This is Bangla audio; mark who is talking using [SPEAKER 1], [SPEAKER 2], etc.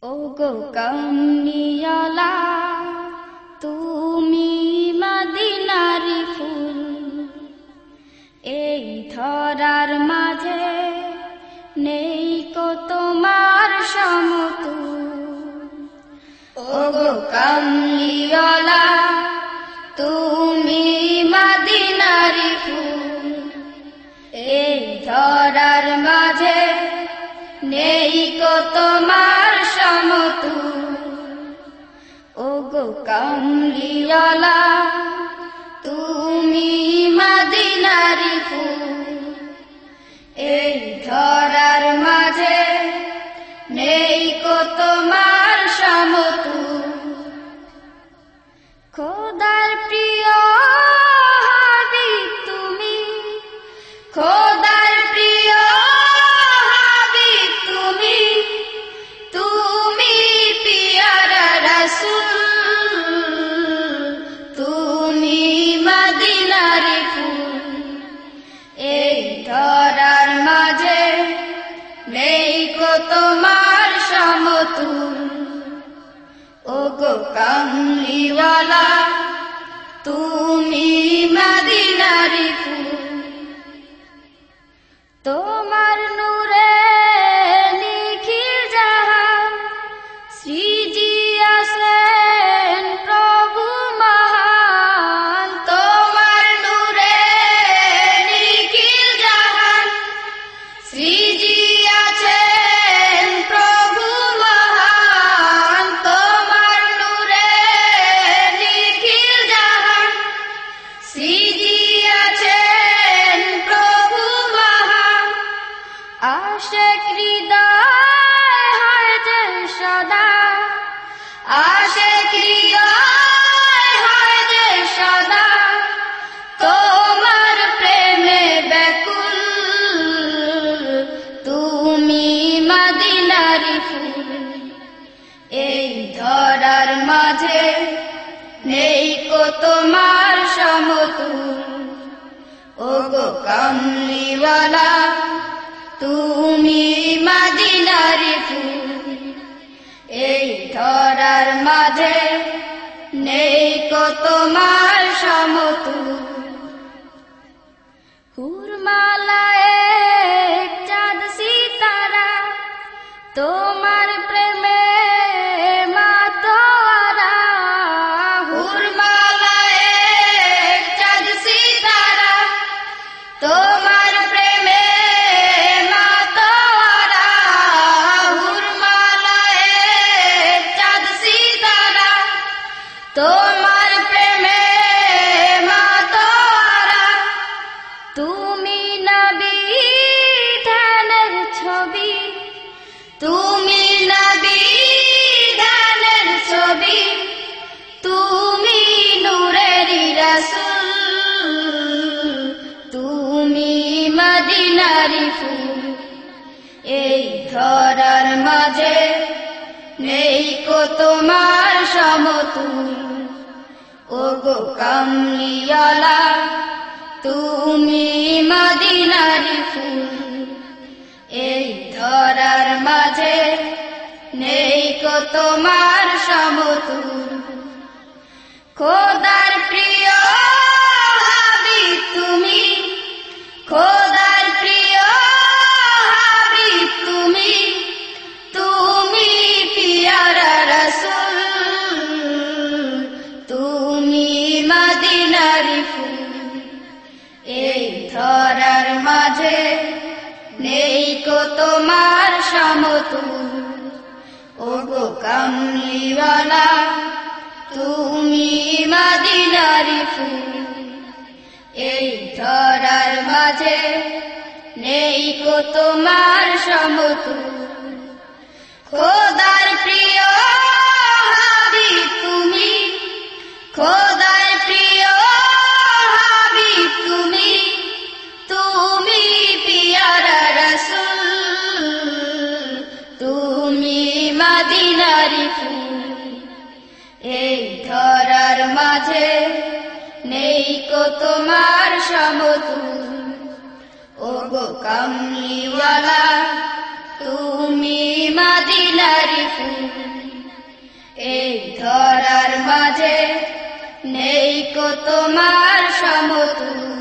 [SPEAKER 1] ওগো কামলিওয়ালা তুমি মদিনারি ফুল, এই ধরার মাঝে নেই কো তোমার সমতুল। ওগো কামলিওয়ালা তুমি মদিনারি ফুল, এই ধরার মাঝে নেই কো তোমার সমতুল। ওগো কামলিওয়ালা তুমি মদিনারি ফুল, এই ধরার মাঝে নেই কো তোমার সমতুল। খোদার প্রিয় হাবিব তুমি, খোদার প্রিয় হাবিব তুমি, তুমি পিয়ারা রাসূল, তুমি মদিনারি ফুল, এই ধরার মাঝে নেই কো তোমার সমতুল। ওগো কামলিওয়ালা তুমি মদিনারি ফুল, তোমার নূরে নিখিল জাহান সৃজিয়াছেন প্রভু মহান। তোমার নূরে নিখিল জাহান সৃজিয়াছেন প্রভু মহান। তোমার নূরে নিখিল জাহান সৃজিয়াছেন প্রভু মহান। আশিক হৃদয় হয় যে সদা, আশিক হৃদয় হয় যে সদা তোমার প্রেমে ব্যাকুল। তুমি মদিনারি ফুল, এই ধরার মাঝে নেই কো তোমার সমতুল। ওগো কামলিওয়ালা তুমি মদিনারি ফুল, এই ধরার মাঝে নেই কো তোমার সমতুল। হুরমালা এক চাঁদ সিতারা তোমার প্রেমে মাতোয়ারা। হুরমালা এক চাঁদ সিতারা তোমার প্রেমে মাতোয়ারা। হুরমালা এক চাঁদ সিতারা তোমার প্রেমে মাতোয়ারা। তুমি নবী ধ্যানের ছবি, তুমি নবী ধ্যানের ছবি, তুমি নূরেরি রাসূল, তুমি মদিনারি ফুল, এই ধরার মাঝে নেই কো তোমার সমতুল। ওগো কামলিওয়ালা তুমি মদিনারি ফুল, এই ধরার মাঝে নেই কো তোমার সমতুল। খোদার প্রিয় হাবিব তুমি, খোদার প্রিয় হাবিব তুমি, তুমি পিয়ারা রাসূল, তুমি মদিনারি ফুল, এই ধরার মাঝে নেই কো তোমার সমতুল। ওগো কামলিওয়ালা তুমি মদিনারি ফুল, এই ধরার মাঝে নেই কো তোমার সমতুল। খোদার প্রিয় হাবিব তুমি, খোদার প্রিয় হাবিব তুমি, তুমি পিয়ারা রাসূল, তুমি মদিনারি ফুল, এই ধরার মাঝে নেই কো তোমার সমতুল। ওগো কামলিওয়ালা তুমি মদিনারি ফুল। এই ধরার মাঝে নেই কো তোমার সমতুল।